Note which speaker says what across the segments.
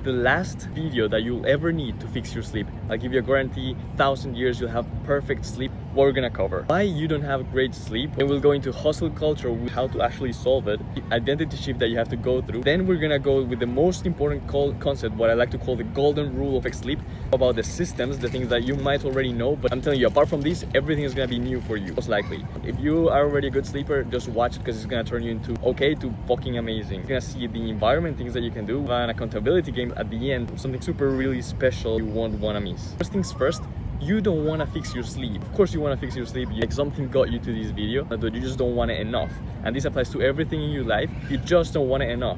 Speaker 1: the last video that you'll ever need to fix your sleep. I'll give you a guarantee, 1,000 years you'll have perfect sleep. What we're gonna cover: why you don't have great sleep, and we'll go into hustle culture, how to actually solve it, the identity shift that you have to go through. Then we're gonna go with the most important concept, what I like to call the golden rule of sleep, about the systems, the things that you might already know, but I'm telling you, apart from this, everything is gonna be new for you, most likely. If you are already a good sleeper, just watch it, because it's gonna turn you into okay to fucking amazing. You're gonna see the environment, things that you can do, an accountability game at the end, something super really special you won't wanna miss. First things first, you don't want to fix your sleep. Of course you want to fix your sleep. Like, something got you to this video, but you just don't want it enough. And this applies to everything in your life. You just don't want it enough.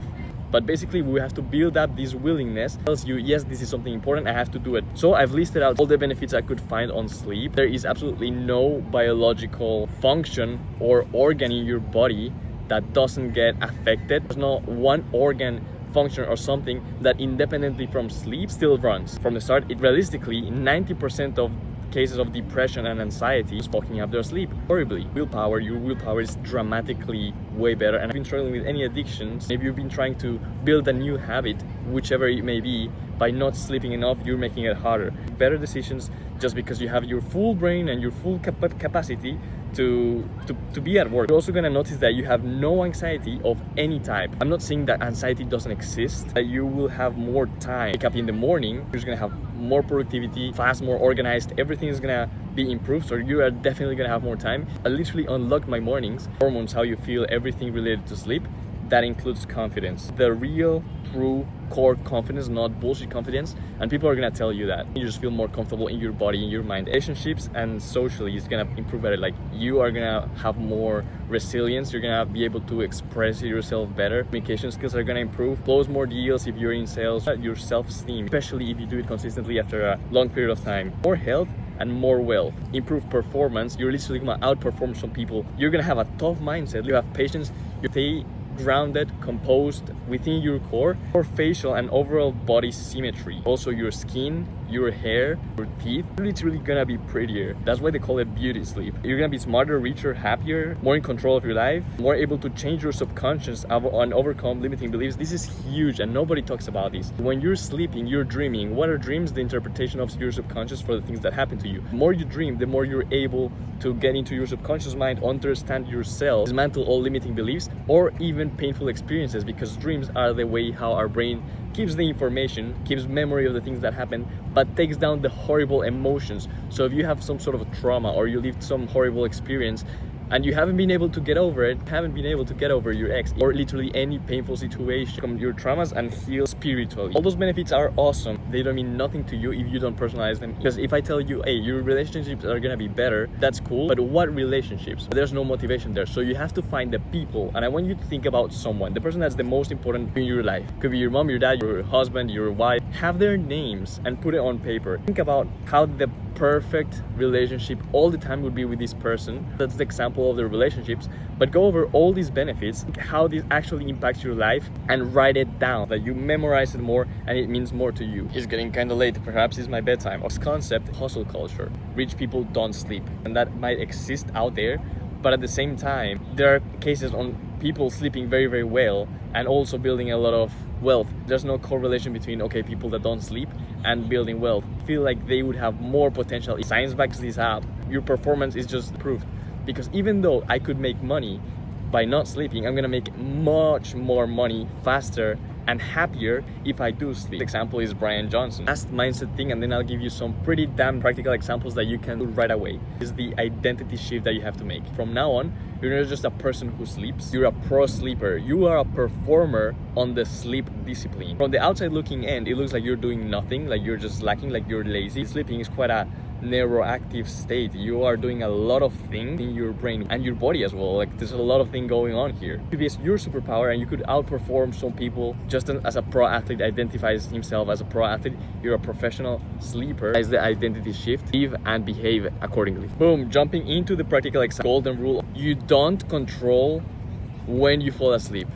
Speaker 1: But basically we have to build up this willingness. Tells you, yes, this is something important, I have to do it. So I've listed out all the benefits I could find on sleep. There is absolutely no biological function or organ in your body that doesn't get affected. There's not one organ, function, or something that independently from sleep still runs. From the start, it realistically 90% of cases of depression and anxiety is fucking up their sleep horribly. Your willpower is dramatically way better. And I've been struggling with any addictions. Maybe you've been trying to build a new habit, whichever it may be. By not sleeping enough, you're making it harder. Better decisions just because you have your full brain and your full capacity to be at work. You're also gonna notice that you have no anxiety of any type. I'm not saying that anxiety doesn't exist, that you will have more time. Wake up in the morning, you're just gonna have more productivity, fast, more organized, everything is gonna be improved, so you are definitely gonna have more time. I literally unlocked my mornings, hormones, how you feel, everything related to sleep. That includes confidence, the real, true, core confidence, not bullshit confidence. And people are gonna tell you that. You just feel more comfortable in your body, in your mind. Relationships and socially is gonna improve better. Like, you are gonna have more resilience. You're gonna be able to express yourself better. Communication skills are gonna improve. Close more deals if you're in sales. Your self-esteem, especially if you do it consistently after a long period of time. More health and more wealth. Improved performance. You're literally gonna outperform some people. You're gonna have a tough mindset. You have patience. You stay grounded, composed within your core, or facial and overall body symmetry. Also your skin, your hair, your teeth, you're literally gonna be prettier. That's why they call it beauty sleep. You're gonna be smarter, richer, happier, more in control of your life, more able to change your subconscious and overcome limiting beliefs. This is huge and nobody talks about this. When you're sleeping, you're dreaming. What are dreams? The interpretation of your subconscious for the things that happen to you. The more you dream, the more you're able to get into your subconscious mind, understand yourself, dismantle all limiting beliefs or even painful experiences, because dreams are the way how our brain keeps the information, keeps memory of the things that happen, but takes down the horrible emotions. So if you have some sort of trauma or you lived some horrible experience and you haven't been able to get over it, haven't been able to get over your ex or literally any painful situation, come your traumas and heal spiritually. All those benefits are awesome. They don't mean nothing to you if you don't personalize them. Because if I tell you, hey, your relationships are gonna be better, that's cool, but what relationships? There's no motivation there. So you have to find the people, and I want you to think about someone, the person that's the most important in your life. Could be your mom, your dad, your husband, your wife. Have their names and put it on paper. Think about how the perfect relationship all the time would be with this person. That's the example of the relationships, but go over all these benefits, how this actually impacts your life, and write it down, that you memorize it more and it means more to you. It's getting kind of late, perhaps it's my bedtime. This concept, hustle culture. Rich people don't sleep, and that might exist out there, but at the same time there are cases on people sleeping very, very well and also building a lot of wealth. There's no correlation between people that don't sleep and building wealth. I feel like they would have more potential. Science backs this up. Your performance is just proof, because even though I could make money by not sleeping, I'm gonna make much more money faster and happier if I do sleep. The example is Brian Johnson. Last mindset thing, and then I'll give you some pretty damn practical examples that you can do right away. Is the identity shift that you have to make. From now on, you're not just a person who sleeps, you're a pro sleeper. You are a performer on the sleep discipline. From the outside looking in, it looks like you're doing nothing, like you're just slacking, like you're lazy. Sleeping is quite a neuroactive state. You are doing a lot of things in your brain and your body as well. Like, there's a lot of things going on here. Maybe it's your superpower and you could outperform some people. Just as a pro athlete identifies himself as a pro athlete, you're a professional sleeper. As the identity shift, live and behave accordingly. Boom, jumping into the practical example. Golden rule: you don't control when you fall asleep.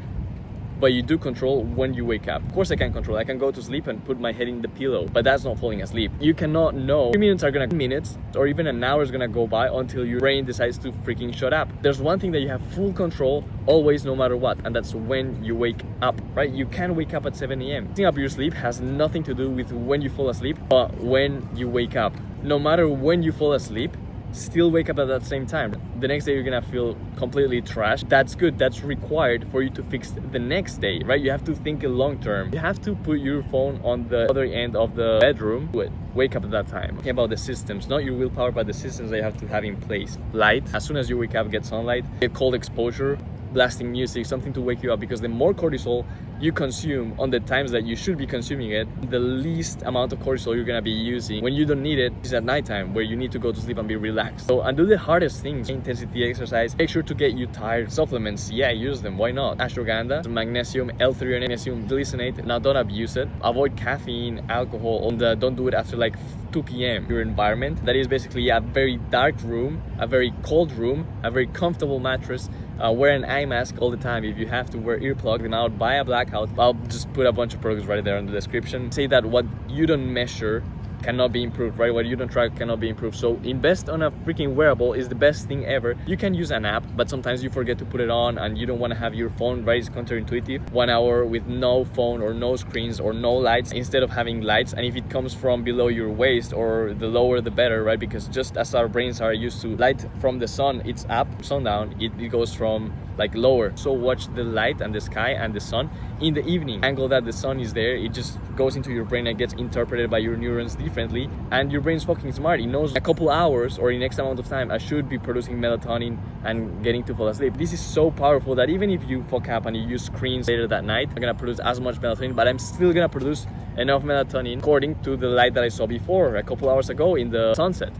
Speaker 1: but you do control when you wake up. Of course I can control. I can go to sleep and put my head in the pillow, but that's not falling asleep. You cannot know 3 minutes are gonna minutes or even an hour is gonna go by until your brain decides to freaking shut up. There's one thing that you have full control always, no matter what, and that's when you wake up, right? You can wake up at 7 a.m. Setting up your sleep has nothing to do with when you fall asleep, but when you wake up. No matter when you fall asleep, still wake up at that same time. The next day you're gonna feel completely trashed. That's good. That's required for you to fix the next day, right? You have to think long term. You have to put your phone on the other end of the bedroom. Wake up at that time. Talking about the systems, not your willpower, but the systems that you have to have in place. Light. As soon as you wake up, get sunlight. Get cold exposure. Blasting music, something to wake you up, because the more cortisol you consume on the times that you should be consuming it, the least amount of cortisol you're gonna be using when you don't need it is at nighttime, where you need to go to sleep and be relaxed. So, and do the hardest things, intensity exercise. Make sure to get you tired. Supplements, yeah, use them, why not? Ashwagandha, magnesium, L-threonate, magnesium glycinate. Now don't abuse it. Avoid caffeine, alcohol, and don't do it after like 2 p.m. Your environment, that is basically a very dark room, a very cold room, a very comfortable mattress. Wear an eye mask all the time. If you have to wear earplugs, then I'll buy a blackout. I'll just put a bunch of products right there in the description. Say that what you don't measure cannot be improved, right? What you don't try cannot be improved. So invest on a freaking wearable is the best thing ever. You can use an app, but sometimes you forget to put it on and you don't want to have your phone, right? It's counterintuitive. 1 hour with no phone or no screens or no lights instead of having lights. And if it comes from below your waist, or the lower the better, right? Because just as our brains are used to light from the sun, it's up, sundown, it goes from like lower. So watch the light and the sky and the sun in the evening. Angle that the sun is there, it just goes into your brain and gets interpreted by your neurons differently, and your brain's fucking smart. It knows a couple hours or in X amount of time I should be producing melatonin and getting to fall asleep. This is so powerful that even if you fuck up and you use screens later that night, I'm gonna produce as much melatonin, but I'm still gonna produce enough melatonin according to the light that I saw before a couple hours ago in the sunset,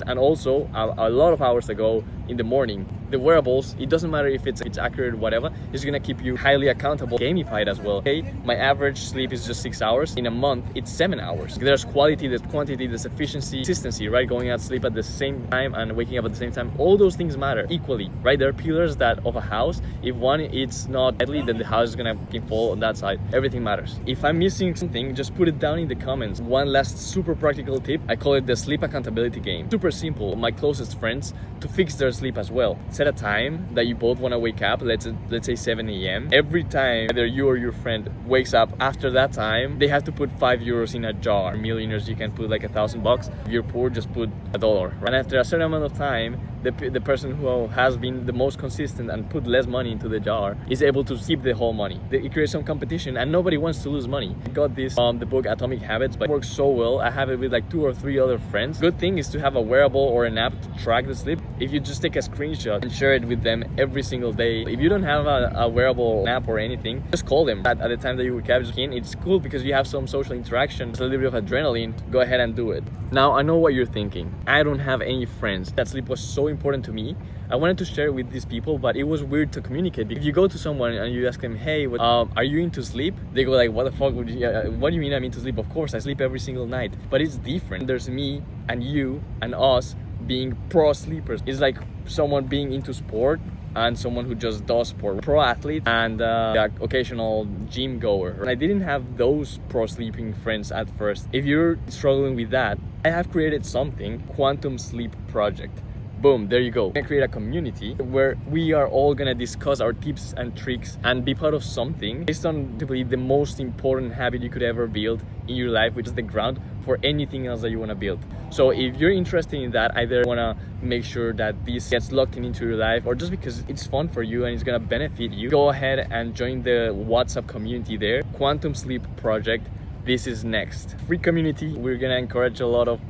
Speaker 1: and also a lot of hours ago in the morning. The wearables, it doesn't matter if it's accurate or whatever, it's gonna keep you highly accountable, gamified as well. Okay, my average sleep is just 6 hours. In a month, it's 7 hours. There's quality, there's quantity, there's efficiency, consistency, right? Going out to sleep at the same time and waking up at the same time. All those things matter equally, right? There are pillars that of a house. If one it's not deadly, then the house is gonna fall on that side. Everything matters. If I'm missing something, just put it down in the comments. One last super practical tip, I call it the sleep accountability game. Super simple. My closest friends to fix their sleep as well. Set a time that you both want to wake up. Let's say 7 a.m. Every time either you or your friend wakes up after that time, they have to put 5 euros in a jar. Millionaires, you can put like $1,000. If you're poor, just put $1. And after a certain amount of time, the person who has been the most consistent and put less money into the jar is able to keep the whole money. It creates some competition and nobody wants to lose money. I got this the book Atomic Habits, but it works so well. I have it with like 2 or 3 other friends. Good thing is to have a wearable or an app to track the sleep. If you just take a screenshot and share it with them every single day. If you don't have a wearable app or anything, just call them at the time that you wake up. It's cool because you have some social interaction. It's a little bit of adrenaline. Go ahead and do it. Now I know what you're thinking. I don't have any friends. That sleep was so important to me. I wanted to share it with these people, but it was weird to communicate. If you go to someone and you ask them, hey, are you into sleep? They go like, what the fuck what do you mean I'm into sleep? Of course, I sleep every single night. But it's different. There's me and you and us being pro sleepers. It's like someone being into sport and someone who just does sport. Pro athlete and the occasional gym goer. And I didn't have those pro sleeping friends at first. If you're struggling with that, I have created something, Quantum Sleep Project. Boom, there you go. We're gonna create a community where we are all gonna discuss our tips and tricks and be part of something based on typically the most important habit you could ever build in your life, which is the ground for anything else that you want to build. So if you're interested in that, either want to make sure that this gets locked into your life or just because it's fun for you and it's going to benefit you, go ahead and join the WhatsApp community there, Quantum Sleep Project. This is next. Free community. We're gonna encourage a lot of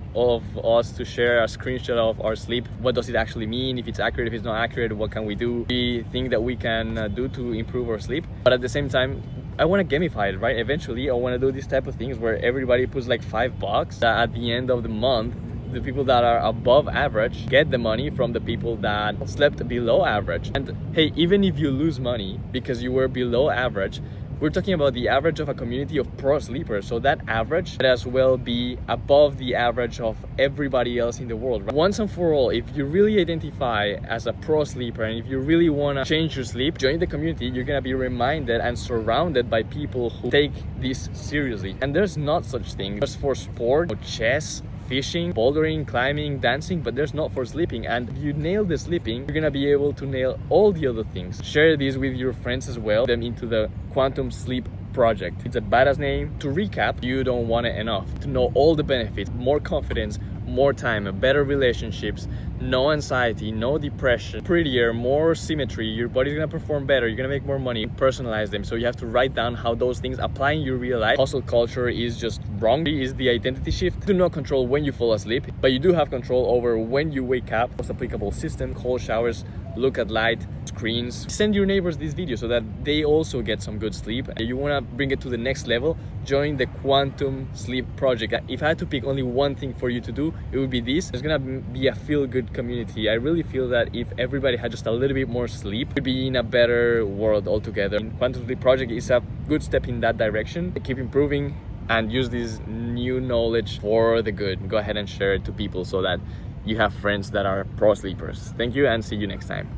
Speaker 1: us to share a screenshot of our sleep. What does it actually mean? If it's accurate, if it's not accurate, what can we do? We think that we can do to improve our sleep. But at the same time, I want to gamify it, right? Eventually, I want to do this type of things where everybody puts like $5 that at the end of the month, the people that are above average get the money from the people that slept below average. And hey, even if you lose money because you were below average, We're talking about the average of a community of pro sleepers. So that average might as well be above the average of everybody else in the world. Right? Once and for all, if you really identify as a pro sleeper and if you really want to change your sleep, join the community. You're going to be reminded and surrounded by people who take this seriously. And there's not such thing just for sport, or chess, fishing, bouldering, climbing, dancing, but there's not for sleeping. And if you nail the sleeping, you're gonna be able to nail all the other things. Share this with your friends as well, them into the Quantum Sleep Project. It's a badass name. To recap, you don't want it enough to know all the benefits: more confidence, more time, better relationships, no anxiety, no depression, prettier, more symmetry, your body's gonna perform better, you're gonna make more money. Personalize them, so you have to write down how those things apply in your real life. Hustle culture is just wrong. It is the identity shift. You do not control when you fall asleep, but you do have control over when you wake up. Most applicable system: cold showers, look at light, screens. Send your neighbors this video so that they also get some good sleep. You want to bring it to the next level, join the Quantum Sleep Project. If I had to pick only one thing for you to do, it would be this. There's gonna be a feel-good community. I really feel that if everybody had just a little bit more sleep, we'd be in a better world altogether. Quantum Sleep Project is a good step in that direction. Keep improving and use this new knowledge for the good. Go ahead and share it to people so that you have friends that are pro sleepers. Thank you and see you next time.